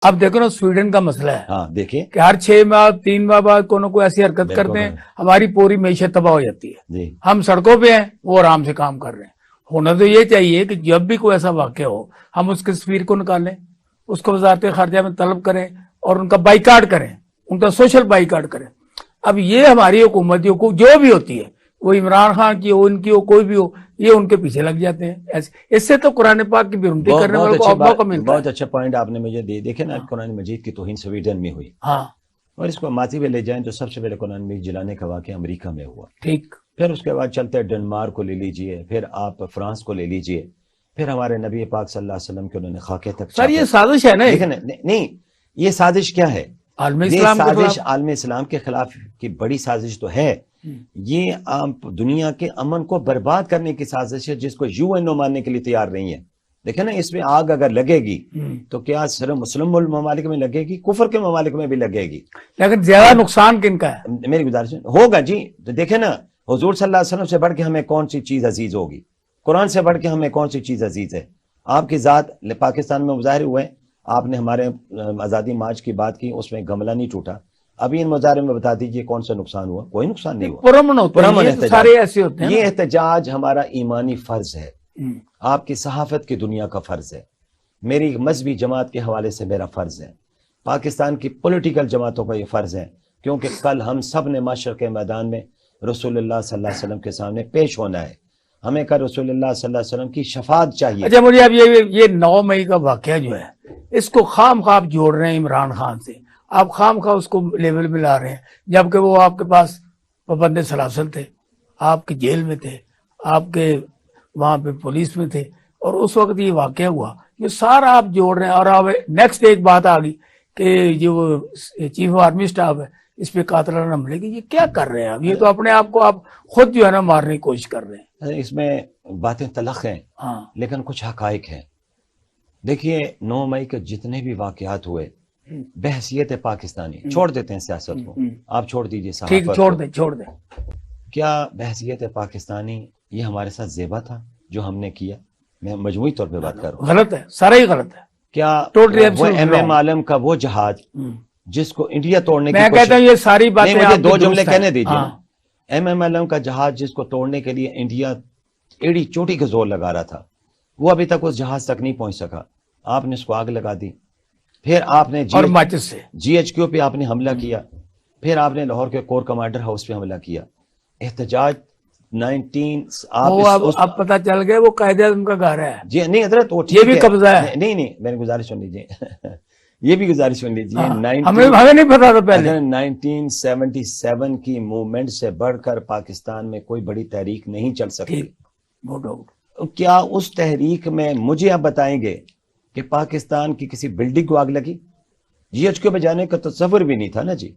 اب دیکھو نا سویڈن کا مسئلہ ہے، ہاں دیکھیے کہ ہر 6 ماہ 3 ماہ بعد کوئی نہ کوئی ایسی حرکت کرتے ہیں، ہماری پوری معیشت تباہ ہو جاتی ہے. جی ہم سڑکوں پہ ہیں، وہ آرام سے کام کر رہے ہیں. ہونا تو یہ چاہیے کہ جب بھی کوئی ایسا واقعہ ہو ہم اس کی تصویر کو نکالیں، اس کو وزارت خارجہ میں طلب کریں اور ان کا بائیکاٹ کریں، ان کا سوشل بائیکاٹ کریں. اب یہ ہماری حکومت جو بھی ہوتی ہے، وہ عمران خان کی ہو، ان کی ہو، کوئی بھی ہو، یہ ان کے پیچھے لگ جاتے ہیں. اس سے تو قرآن پاک کی بےرحمتی کرنے والوں کو موقع ملتا ہے. بہت اچھا پوائنٹ آپ نے مجھے دے. دیکھیں نا قرآن مجید کی توہین سویڈن میں ہوئی، ہاں اور اس کو ماضی میں لے جائیں تو سب سے پہلے قرآن مجید جلانے کا واقعہ امریکہ میں ہوا. ٹھیک. پھر اس کے بعد چلتے ہیں ڈنمارک کو لے لیجئے، پھر آپ فرانس کو لے لیجئے، پھر ہمارے نبی پاک صلی اللہ علیہ وسلم کے انہوں نے خاکے تک. سر یہ سازش ہے نا، نہیں یہ سازش کیا ہے؟ عالمی یہ اسلام کے سازش خلاف. عالم اسلام کے خلاف کی بڑی سازش تو ہے. یہ دنیا کے امن کو برباد کرنے کی سازش ہے، جس کو یو این او ماننے کے لیے تیار نہیں ہے. دیکھیں نا اس میں آگ اگر لگے گی تو کیا صرف مسلم ممالک میں لگے گی؟ کفر کے ممالک میں بھی لگے گی. لیکن زیادہ نقصان کن کا ہے؟ میری گزارش ہوگا جی. تو دیکھیں نا حضور صلی اللہ علیہ وسلم سے بڑھ کے ہمیں کون سی چیز عزیز ہوگی؟ قرآن سے بڑھ کے ہمیں کون سی چیز عزیز ہے؟ آپ کی ذات پاکستان میں مظاہرے ہوئے، آپ نے ہمارے آزادی مارچ کی بات کی، اس میں گملہ نہیں ٹوٹا. ابھی ان مظاہرے میں بتا دیجئے کون سا نقصان ہوا؟ کوئی نقصان نہیں ہوا. پرامن سارے ایسے ہوتے ہیں. یہ احتجاج ہمارا ایمانی فرض ہے، آپ کی صحافت کی دنیا کا فرض ہے، میری مذہبی جماعت کے حوالے سے میرا فرض ہے، پاکستان کی پولیٹیکل جماعتوں کا یہ فرض ہے، کیونکہ کل ہم سب نے معاشر کے میدان میں رسول اللہ صلی اللہ علیہ وسلم کے سامنے پیش ہونا ہے. ہمیں کا رسول اللہ صلی اللہ علیہ وسلم کی شفاعت چاہیے. اچھا مجھے اب یہ 9 مئی کا واقعہ جو ہے، اس کو خام خواب جوڑ رہے ہیں عمران خان سے. آپ خام خواہ اس کو لیول میں لا رہے ہیں، جبکہ وہ آپ کے پاس پابند سلاسل تھے، آپ کی جیل میں تھے، آپ کے وہاں پہ پولیس میں تھے، اور اس وقت یہ واقعہ ہوا. یہ سارا آپ جوڑ رہے ہیں. اور اب نیکسٹ ایک بات آ گئی کہ جو چیف آف آرمی اسٹاف ہے اس پہ قاتلانہ حملے کی. یہ کیا کر رہے ہیں؟ اب یہ تو اپنے آپ کو آپ خود جو ہے نا مارنے کی کوشش کر رہے ہیں. اس میں باتیں تلخ ہیں ہاں لیکن کچھ حقائق ہیں. دیکھیے 9 مئی کے جتنے بھی واقعات ہوئے بحثیت پاکستانی، چھوڑ دیتے ہیں سیاست کو، آپ چھوڑ دیجئے صحافت کو. چھوڑ دیں. کیا بحثیت پاکستانی یہ ہمارے ساتھ زیبا تھا جو ہم نے کیا؟ میں مجموعی طور پہ بات کر رہا ہوں. غلط ہے، سارا ہی غلط ہے. کیا وہ ایم ایم عالم کا وہ جہاز جس کو انڈیا توڑنے کی میں کہتا ہوں یہ ساری باتیں مجھے 2 جملے کہنے دیجیے. ایم ایم عالم کا جہاز جس کو توڑنے کے لیے انڈیا ایڑی چوٹی کا زور لگا رہا تھا، وہ ابھی تک اس جہاز تک نہیں پہنچ سکا. آپ نے اس کو آگ لگا دی. پھر آپ نے جی ایچ کیو پہ آپ نے حملہ کیا. پھر آپ نے لاہور کے کور کمانڈر ہاؤس پہ حملہ کیا. احتجاج 19 اب پتہ چل گیا وہ قائد اعظم کا گھر ہے. جی نہیں حضرت وہ یہ بھی قبضہ ہے. نہیں میں نے گزارش سن لیجیے یہ بھی گزارش سن لیجیے. ہمیں نہیں پتا تھا پہلے. 1977 کی موومنٹ سے بڑھ کر پاکستان میں کوئی بڑی تحریک نہیں چل سکتی. کیا اس تحریک میں مجھے آپ بتائیں گے کہ پاکستان کی کسی بلڈنگ کو آگ لگی؟ جی ایچ کیو پہ جانے کا تصور بھی نہیں تھا نا جی.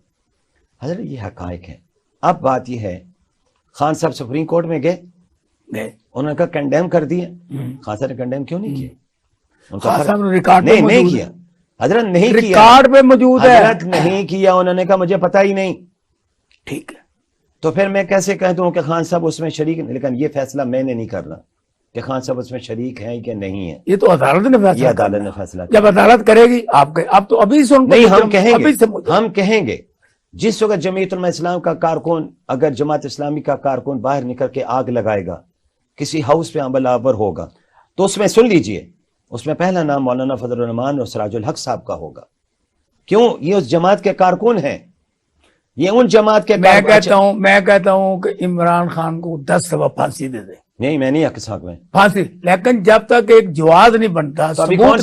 حضرت یہ حقائق ہیں. اب بات یہ ہے خان صاحب سپریم کورٹ میں گئے، انہوں نے کہا کنڈیم کر دیے. خان صاحب نے کنڈیم کیوں نہیں کیا؟ نہیں کیا حضرت، نہیں کیا، ریکارڈ پہ موجود ہے. حضرت نہیں کیا، انہوں نے کہا مجھے پتہ ہی نہیں. ٹھیک ہے تو پھر میں کیسے کہہ دوں کہ خان صاحب اس میں شریک ہیں؟ لیکن یہ فیصلہ میں نے نہیں کرنا کہ خان صاحب اس میں شریک ہیں کہ نہیں ہیں. یہ تو عدالت نے فیصلہ، یہ عدالت نے فیصلہ. جب عدالت کرے گی آپ اب تو ابھی سے نہیں ہم کہیں گے جس وقت جمعیت علماء اسلام کا کارکن اگر جماعت اسلامی کا کارکن باہر نکل کے آگ لگائے گا، کسی ہاؤس پہ عمل آور ہوگا، تو اس میں سن لیجئے اس میں پہلا نام مولانا فضل الرحمان اور سراج الحق صاحب کا ہوگا. کیوں؟ یہ اس جماعت کے کارکن ہیں، یہ ان جماعت کے میں کہتا ہوں کہ عمران خان کو 10 دفعہ پھانسی دے دے. نہیں میں نہیں حق میں پھانسی، لیکن جب تک ایک جواز نہیں بنتا کون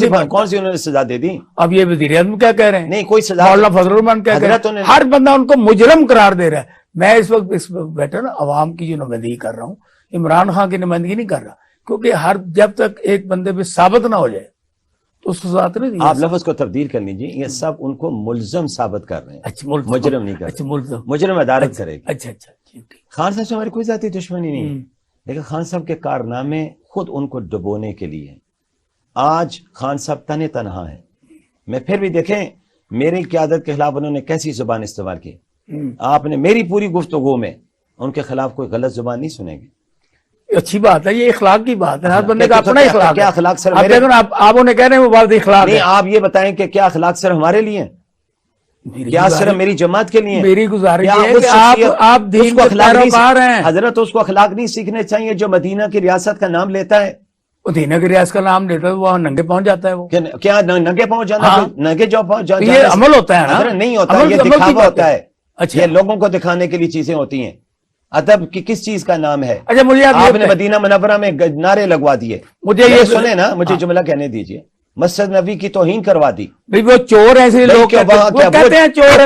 سی انہوں نے سزا دے دی؟ اب یہ وزیر اعظم کیا کہہ رہے ہیں؟ نہیں کوئی سزا. مولانا فضل الرحمان کیا کہہ رہے ہیں؟ ہر بندہ ان کو مجرم قرار دے رہا ہے. میں اس وقت بیٹھا نا عوام کی جو نمائندگی کر رہا ہوں، عمران خان کی نمائندگی نہیں کر رہا، کیونکہ جب تک ایک بندے پہ ثابت نہ ہو جائے تو اس کو ذات نہیں. آپ لفظ کو تبدیل کر لیجیے، یہ سب ان کو ملزم ثابت کر رہے ہیں، مجرم نہیں کر رہے. مجرم عدالت کرے گی. اچھا خان صاحب سے ہماری کوئی ذاتی دشمنی نہیں ہے، لیکن خان صاحب کے کارنامے خود ان کو ڈبونے کے لیے. آج خان صاحب تنے تنہا ہیں. میں پھر بھی دیکھیں میری قیادت کے خلاف انہوں نے کیسی زبان استعمال کی. آپ نے میری پوری گفتگو میں ان کے خلاف کوئی غلط زبان نہیں سنیں گے. अच्छी बात है, ये इखलाक की बात है, हर बंदे का तो अपना इखलाक क्या है। अखलाक सर आप देखो ना, आप उन्हें कह रहे हैं वो बात इखलाक नहीं, है। आप ये बताएं कि क्या अखलाक सर हमारे लिए हैं? क्या सिर्फ मेरी जमात के लिए? मेरी गुजारिश क्या है उस कि शख्सियत- आप दीन उसको के अखलाक नहीं पैरोकार हैं। हजरत, उसको अखलाक नहीं सीखने चाहिए जो मदीना की रियासत का नाम लेता है? मदीना की रियासत का नाम लेता है, वहां नंगे पहुंच जाता है वो। क्या नंगे पहुंच जाना? हाँ। नंगे जो पहुंच तो ये अमल होता है ना? हजरत नहीं होता, अमल ये की दिखावा बात होता है। अच्छा। ये लोगों को दिखाने के लिए चीजें होती हैं। अदब की किस चीज का नाम है? अच्छा, मुझे आपने मदीना मुनव्वरा में नारे लगवा दिए। मुझे ये सुने ना, मुझे जुमला कहने दीजिए। मस्जिद नबी की तौहीन करवा दी। भाई वो चोर हैं, इसलिए लोग कहते हैं चोर है।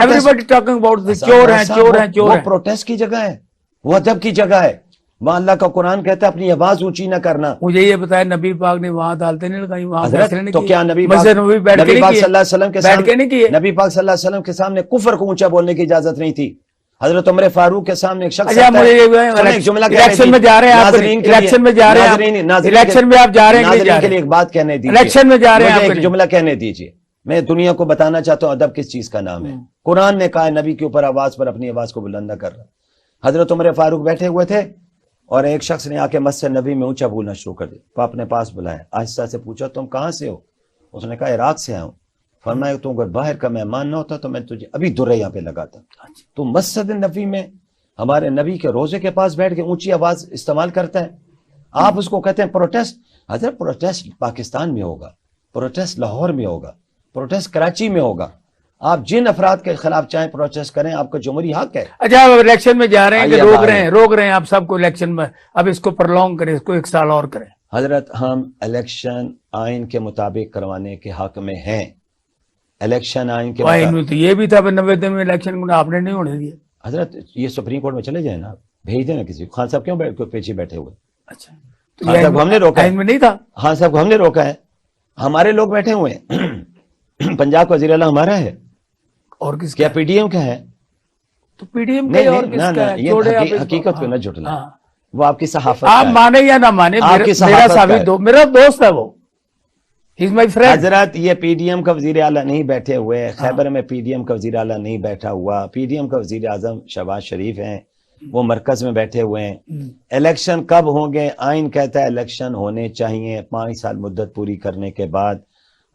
एवरीबॉडी टॉकिंग अबाउट चोर हैं, चोर हैं, चोर वो हैं। प्रोटेस्ट की जगह है, वो अदब की जगह है। वहां अल्लाह का कुरान कहता है अपनी आवाज ऊंची ना करना। मुझे ये बताया नबी पाक ने वहां अदालतें नहीं लगाई, वहां हजरत, फैसले नहीं तो किए। क्या नबी मस्जिद नबी बैठ के नहीं किए? सल्लल्लाहु अलैहि वसल्लम के बैठ के नहीं किए। नबी पाक सल्लल्लाहु अलैहि वसल्लम के सामने कुफर को ऊंचा बोलने की इजाजत नहीं थी। हजरत उमर फारूक के सामने एक शख्स अच्छा, मुझे इलेक्शन में जा रहे हैं आप, इलेक्शन में जा रहे हैं, इलेक्शन में आप जा रहे हैं के लिए एक बात कहने दीजिए। इलेक्शन में जा रहे हैं, एक जुमला कहने दीजिए। मैं दुनिया को बताना चाहता हूं अदब किस चीज का नाम है। कुरान ने कहा नबी के ऊपर आवाज पर अपनी आवाज को बुलंद न कर रहा। हजरत उमर फारूक बैठे हुए थे और एक शख्स ने आके मस्जिद नबी में ऊंचा बोलना शुरू कर दिया। तो अपने पास बुलाया, आहिस्ता से पूछा तुम कहां से हो? उसने कहा इराक से आया हूं। फरमाया तुम अगर बाहर का मेहमान ना होता तो मैं तुझे अभी दुर्रे यहाँ पे लगाता। तो मस्जिद नबी में हमारे नबी के रोजे के पास बैठ के ऊंची आवाज इस्तेमाल करता है, आप उसको कहते हैं प्रोटेस्ट। हजरत प्रोटेस्ट पाकिस्तान में होगा, प्रोटेस्ट लाहौर में होगा, प्रोटेस्ट कराची में होगा। आप जिन अफराद के खिलाफ चाहें प्रोटेस्ट करें, आपका जमहूरी हक है। अच्छा, आप इलेक्शन में जा रहे हैं कि रोक रहे हैं आप सबको इलेक्शन में? अब इसको प्रलॉन्ग करें, इसको 1 साल और करें। हजरत हम इलेक्शन आइन के मुताबिक करवाने के हक में हैं। इलेक्शन आइन के मुताबिक तो ये भी था 90 दिन में इलेक्शन आपने नहीं होने दिया। हजरत ये सुप्रीम कोर्ट में चले जाए ना, भेज देना किसी को। खान साहब क्यों पीछे बैठे हुए? अच्छा, तो खान साहब हमने रोका में नहीं था। खान साहब को हमने रोका है, हमारे लोग बैठे हुए हैं। पंजाब का वज़ीर आला हमारा है और किसका? क्या पीडीएम का है? तो पीडीएम का और किसका है? ये हकीकत को न जुटला, वो आपकी सहाफत। आप माने या ना माने, मेरा दोस्त है वो, ही इज माय फ्रेंड। हजरत ये पीडीएम का वजीर आला नहीं बैठे हुए, खैबर में पीडीएम का वजीर आला नहीं बैठा हुआ। पीडीएम का वजीर आजम शहबाज शरीफ हैं, वो मरकज में बैठे हुए हैं। इलेक्शन कब होंगे? आइन कहता है इलेक्शन होने चाहिए 5 साल मुद्दत पूरी करने के बाद।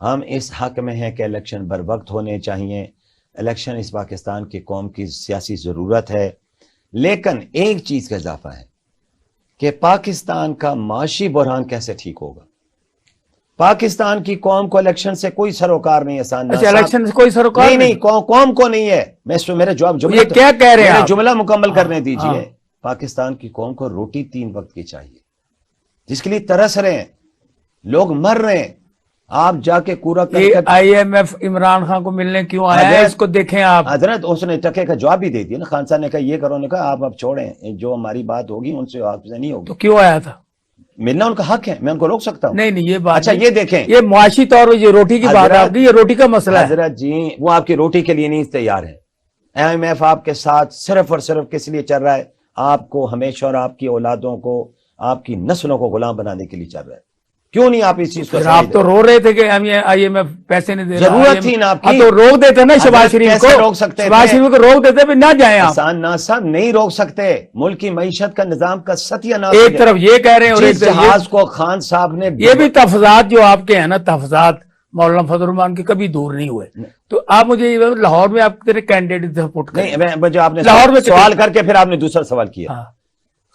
हम इस हक में हैं कि इलेक्शन बर वक्त होने चाहिए। इलेक्शन इस पाकिस्तान की कौम की सियासी ज़रूरत है। लेकिन एक चीज़ का इजाफा है कि पाकिस्तान का माशी बहरान कैसे ठीक होगा। पाकिस्तान की कौम को इलेक्शन से कोई सरोकार नहीं है। अच्छा, इलेक्शन से कोई सरोकार नहीं, कौम को नहीं है। मेरा जवाब जुमला क्या कह रहे हैं? जुमला मुकम्मल करने दीजिए। पाकिस्तान की कौम को रोटी 3 वक्त की चाहिए, जिसके लिए तरस रहे हैं, लोग मर रहे हैं। आप जाके कूड़ा IMF इमरान खान को मिलने क्यों आया है, इसको देखें आप। हजरत उसने टके का जवाब भी दे दिया ना। खान साहब ने कहा ये करो, ने कहा आप अब छोड़ें, जो हमारी बात होगी उनसे आपसे नहीं होगी। तो क्यों आया था? मिलना उनका हक है, मैं उनको रोक सकता हूँ? नहीं, ये बात। अच्छा, ये देखें, ये मुआशी तौर पर ये रोटी की बात आपकी, ये रोटी का मसला है। हजरत जी वो आपकी रोटी के लिए नहीं तैयार है। IMF आपके साथ सिर्फ और सिर्फ किस लिए चल रहा है? आपको हमेशा और आपकी औलादों को, आपकी नस्लों को गुलाम बनाने के लिए चल रहा है। क्यों नहीं आप इस चीज को? आप तो रो रहे थे कि हम ये IMF पैसे नहीं दे रहा। जरूरत थी ना आपकी, तो रोक देते ना शहबाज शरीफ को। रोक सकते, शहबाज शरीफ को रोक देते भी ना जाए आप। ना साहब नहीं रोक सकते। मुल्क की मईशत का निजाम का सत्यानाश। एक तरफ ये कह रहे हैं और एक जहाज को खान साहब ने, ये भी तहफ़्ज़ात जो आपके हैं ना, तहफ़्ज़ात मौलाना फजल रहमान के कभी दूर नहीं हुए। तो आप मुझे लाहौर में आप तेरे कैंडिडेट सपोर्ट नहीं, जो आपने लाहौर में सवाल करके फिर आपने दूसरा सवाल किया। हाँ।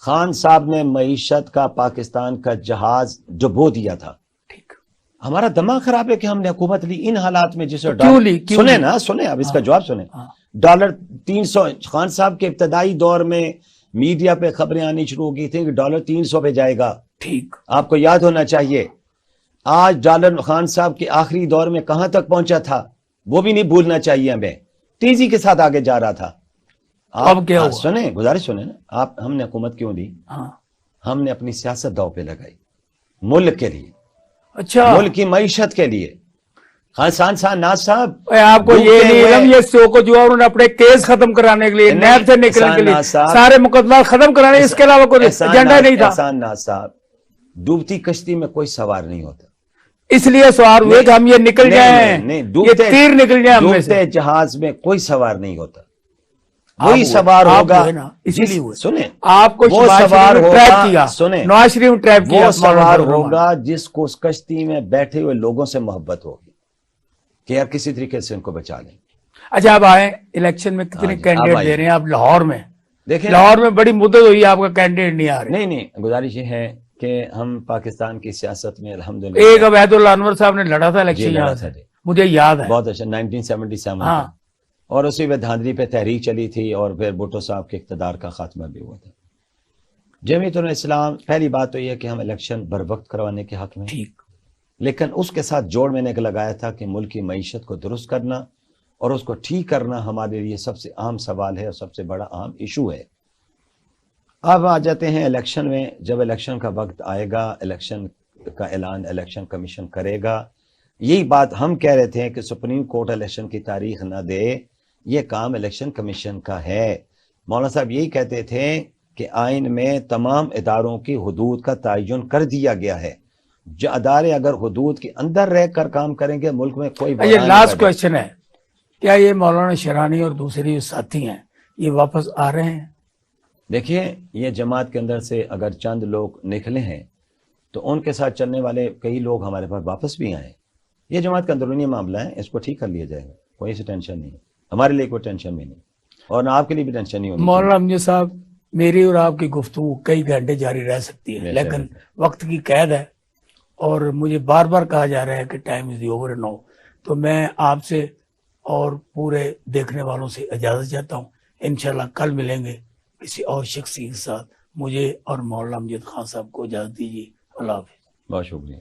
खान साहब ने मईशत का पाकिस्तान का जहाज डुबो दिया था। हमारा दिमाग खराब है कि हमने हुकूमत ली इन हालात में, जिसे सुने अब इसका जवाब सुने। डॉलर 300, खान साहब के इब्तदाई दौर में मीडिया पे खबरें आनी शुरू हो गई थी कि डॉलर 300 पे जाएगा। ठीक, आपको याद होना चाहिए। आज डॉलर खान साहब के आखिरी दौर में कहां तक पहुंचा था वो भी नहीं भूलना चाहिए हमें। तेजी के साथ आगे जा रहा था। अब क्या हुआ? सुने, गुजारिश सुने ना आप। हमने हुकूमत क्यों दी? हमने अपनी सियासत दाव पे लगाई, मुल्क के लिए। अच्छा, मुल्क की मईशत के लिए। खान साहब आपको ये नहीं, ये शो को जो उन्होंने अपने केस खत्म कराने के लिए, नैब से निकलने के लिए, सारे मुकदमा खत्म कराने, इसके अलावा कोई एजेंडा नहीं था। साहब, डूबती कश्ती में कोई सवार नहीं होता, इसलिए सवार हुए कि हम ये निकल जाए, ये तीर निकल जाए। डूबते जहाज में कोई सवार नहीं होता। वही आप सवार आप होगा हुए ना, इसीलिए हुए। सुने आपको वो नवाज सवार शरीफ ने ट्रैप होगा किया, सुने नवाज शरीफ ने ट्रैप किया, वो सवार मौलाना फजल रहमान। होगा जिसको उस कश्ती में बैठे हुए लोगों से मोहब्बत होगी कि यार किसी तरीके से इनको बचा लें। अच्छा, अब आए इलेक्शन में कितने हाँ जी, कैंडिडेट अब दे आइए। रहे हैं आप लाहौर में? देखें लाहौर में बड़ी मुद्दत हुई है, आपका कैंडिडेट नहीं आ रहे। नहीं गुजारिश ये है कि हम पाकिस्तान की सियासत में एक अल्हम्दुलिल्लाह अवैधुल्लाह अनवर साहब ने लड़ा था जी इलेक्शन, लड़ा यहाँ था से जी, मुझे याद है। बहुत अच्छा 1977 हाँ। में, और उसी में धांधली पे तहरीक चली थी और फिर भुट्टो साहब के इक़्तिदार का खात्मा भी हुआ था। जमीयतुल इस्लाम, पहली बात तो यह कि हम इलेक्शन बर वक्त करवाने के हक में, ठीक, लेकिन उसके साथ जोड़ मैंने एक लगाया था कि मुल्क की मईशत को दुरुस्त करना और उसको ठीक करना हमारे लिए सबसे अहम सवाल है और सबसे बड़ा अहम इशू है। अब आ जाते हैं इलेक्शन में। जब इलेक्शन का वक्त आएगा, इलेक्शन का ऐलान इलेक्शन कमीशन करेगा। यही बात हम कह रहे थे कि सुप्रीम कोर्ट इलेक्शन की तारीख ना दे, ये काम इलेक्शन कमीशन का है। मौलाना साहब यही कहते थे कि आइन में तमाम इदारों की हुदूद का तयन कर दिया गया है। जो अदारे अगर हुदूद के अंदर रह कर काम करेंगे, मुल्क में कोई ये बहरान नहीं लास्ट पैदा। क्वेश्चन है, क्या ये मौलाना शरानी और दूसरे जो साथी हैं ये वापस आ रहे हैं? देखिए, ये जमात के अंदर से अगर चंद लोग निकले हैं तो उनके साथ चलने वाले कई लोग हमारे पास वापस भी आए। ये जमात का अंदरूनी मामला है, इसको ठीक कर लिया जाएगा, कोई ऐसी टेंशन नहीं है, हमारे लिए कोई टेंशन भी नहीं और ना आपके लिए भी टेंशन नहीं होनी। मौलाना अमजद साहब, मेरी और आपकी गुफ्तगू कई घंटे जारी रह सकती है, लेकिन वक्त की कैद है और मुझे बार बार कहा जा रहा है कि टाइम इज ओवर नाउ, तो मैं आपसे और पूरे देखने वालों से इजाजत चाहता हूँ। इंशाल्लाह कल मिलेंगे किसी और शख्स के साथ। मुझे और मौलाना अमजद खान साहब को इजाजत दीजिए। अल्लाह हाफिज। बहुत शुक्रिया।